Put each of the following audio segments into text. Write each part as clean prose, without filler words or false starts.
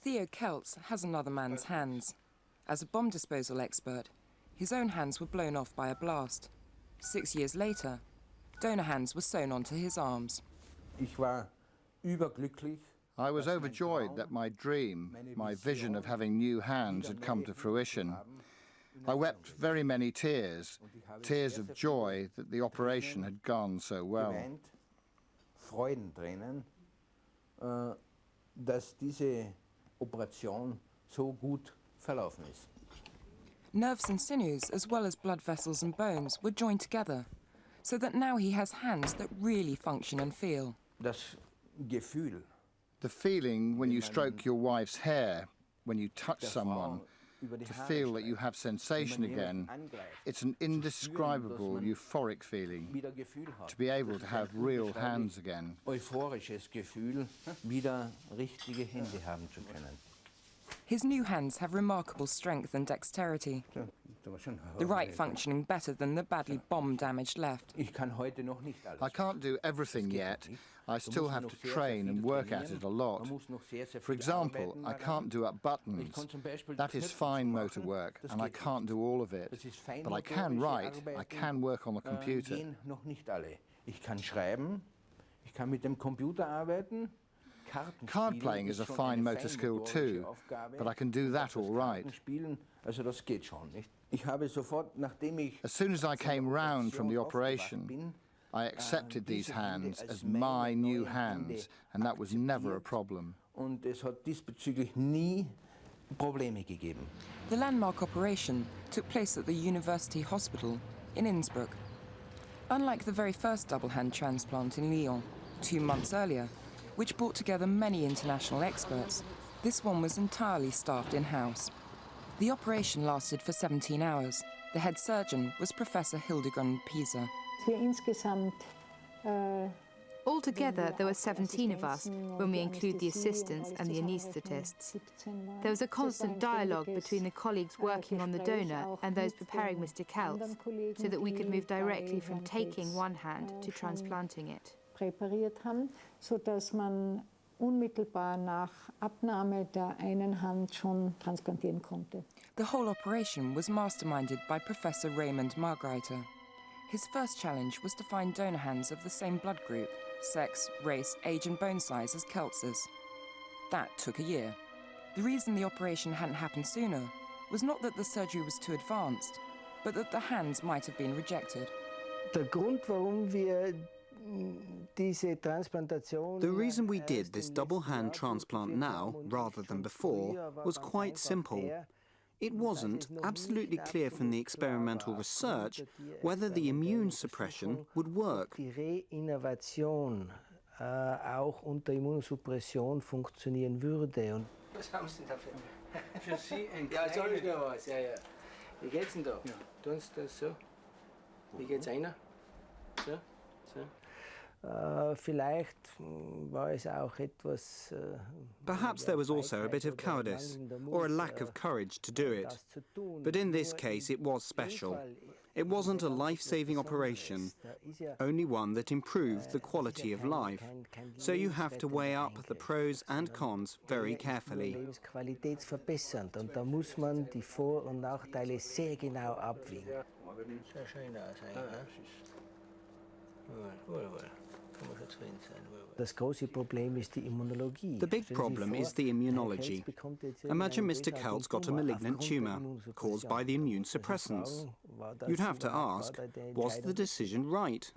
Theo Kelz has another man's hands. As a bomb disposal expert, his own hands were blown off by a blast. 6 years later, donor hands were sewn onto his arms. I was overjoyed that my dream, my vision of having new hands had come to fruition. I wept very many tears, tears of joy that the operation had gone so well. Nerves and sinews, as well as blood vessels and bones, were joined together, so that now he has hands that really function and feel. The feeling when you stroke your wife's hair, when you touch someone, to feel that you have sensation again, it's an indescribable euphoric feeling, to be able to have real hands again. His new hands have remarkable strength and dexterity, the right functioning better than the badly bomb-damaged left. I can't do everything yet. I still have to train and work at it a lot. For example, I can't do up buttons. That is fine motor work, and I can't do all of it. But I can write, I can work on the computer. Card playing is a fine motor skill too, but I can do that all right. As soon as I came round from the operation, I accepted these hands as my new hands, and that was never a problem. The landmark operation took place at the University Hospital in Innsbruck. Unlike the very first double-hand transplant in Lyon, 2 months earlier, which brought together many international experts, this one was entirely staffed in-house. The operation lasted for 17 hours. The head surgeon was Professor Hildegard Pieser. Altogether, there were 17 of us, when we include the assistants and the anaesthetists. There was a constant dialogue between the colleagues working on the donor and those preparing Mr. Kelz, so that we could move directly from taking one hand to transplanting it. Sodass man unmittelbar nach Abnahme der einen Hand schon transplantieren konnte. The whole operation was masterminded by Professor Raymond Margreiter. His first challenge was to find donor hands of the same blood group, sex, race, age and bone size as Kelz's. That took a year. The reason the operation hadn't happened sooner was not that the surgery was too advanced, but that the hands might have been rejected. Der Grund, warum wir The reason we did this double-hand transplant now, rather than before, was quite simple. It wasn't absolutely clear from the experimental research whether the immune suppression would work. Die Reinnovation auch unter Immunosuppression funktionieren würde. Und was haben Sie da für Sie ein ja, soll ich noch was? Ja, ja. Wie geht's denn da? Ja. Tun Sie das so? Wie geht's einer? So? So? Vielleicht war es auch etwas. Perhaps there was also a bit of cowardice, or a lack of courage to do it. But in this case, it was special. It wasn't a life-saving operation, only one that improved the quality of life. So you have to weigh up the pros and cons very carefully. Lebensqualitätsverbessernd, und da muss man die Vor- und Nachteile sehr genau abwägen. Das große Problem ist die Immunologie. The big problem is the immunology. Imagine Mr. Kelz got a malignant tumour caused by the immune suppressants. You'd have to ask, was the decision right?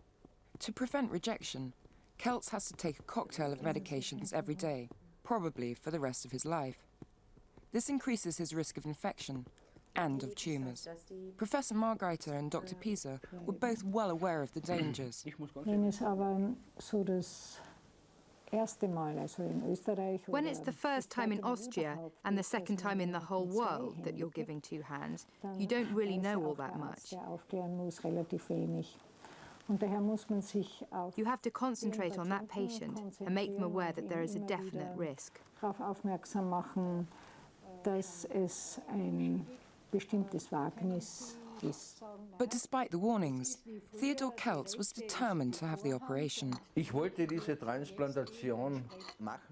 To prevent rejection, Kelz has to take a cocktail of medications every day, probably for the rest of his life. This increases his risk of infection and of tumours. Professor Margreiter and Dr. Pieser were both well aware of the dangers. When it's the first time in Austria and the second time in the whole world that you're giving two hands, you don't really know all that much. You have to concentrate on that patient and make them aware that there is a definite risk. But despite the warnings, Theo Kelz was determined to have the operation.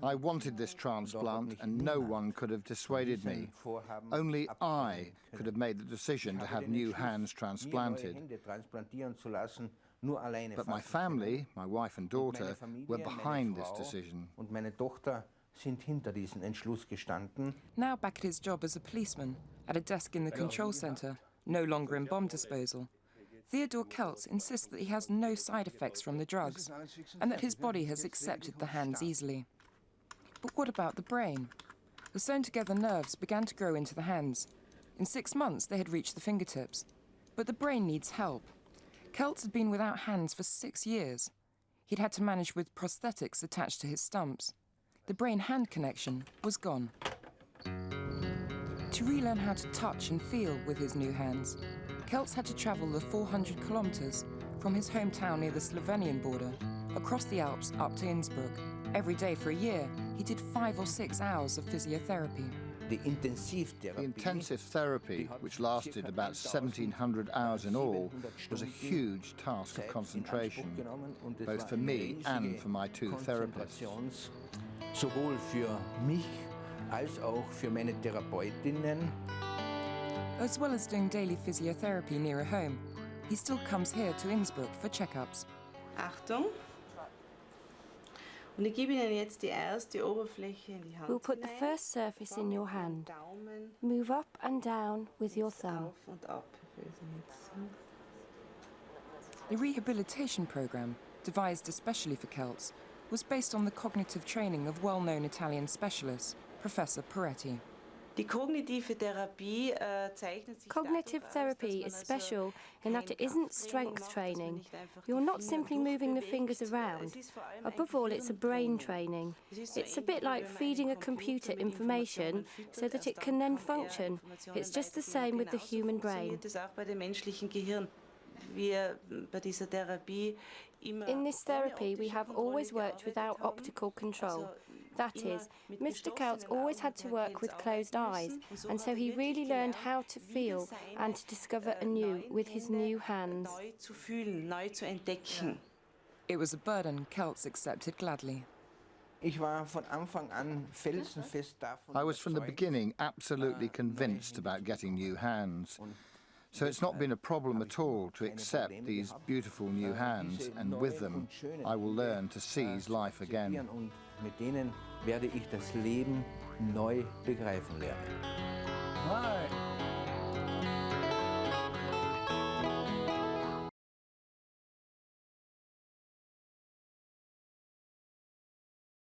I wanted this transplant and no one could have dissuaded me. Only I could have made the decision to have new hands transplanted. But my family, my wife and daughter, were behind this decision. Now back at his job as a policeman, at a desk in the control centre, no longer in bomb disposal, Theo Kelz insists that he has no side effects from the drugs and that his body has accepted the hands easily. But what about the brain? The sewn-together nerves began to grow into the hands. In 6 months, they had reached the fingertips. But the brain needs help. Kelz had been without hands for 6 years. He'd had to manage with prosthetics attached to his stumps. The brain-hand connection was gone. To relearn how to touch and feel with his new hands, Kelz had to travel the 400 kilometres from his hometown near the Slovenian border, across the Alps up to Innsbruck. Every day for a year, he did 5 or 6 hours of physiotherapy. The intensive therapy, which lasted about 1,700 hours in all, was a huge task of concentration, both for me and for my 2 therapists. Sowohl für mich als auch für meine Therapeutinnen. As well as doing daily physiotherapy nearer home, he still comes here to Innsbruck for checkups. Achtung. Und ich gebe Ihnen jetzt die erste Oberfläche in die Hand. We'll put the first surface in your hand. Move up and down with your thumb. Auf und ab. The rehabilitation program, devised especially for Kelz, was based on the cognitive training of well-known Italian specialist, Professor Peretti. Die kognitive Therapie zeichnet sich Cognitive therapy is special in that it isn't strength training. You're not simply moving the fingers around. Above all, it's a brain training. It's a bit like feeding a computer information so that it can then function. It's just the same with the human brain. In this therapy, we have always worked without optical control. That is, Mr. Kelz always had to work with closed eyes, and so he really learned how to feel and to discover anew with his new hands. It was a burden Kelz accepted gladly. I was from the beginning absolutely convinced about getting new hands. So it's not been a problem at all to accept these beautiful new hands, and with them I will learn to seize life again. Mit denen werde ich das Leben neu begreifen lernen. Hi.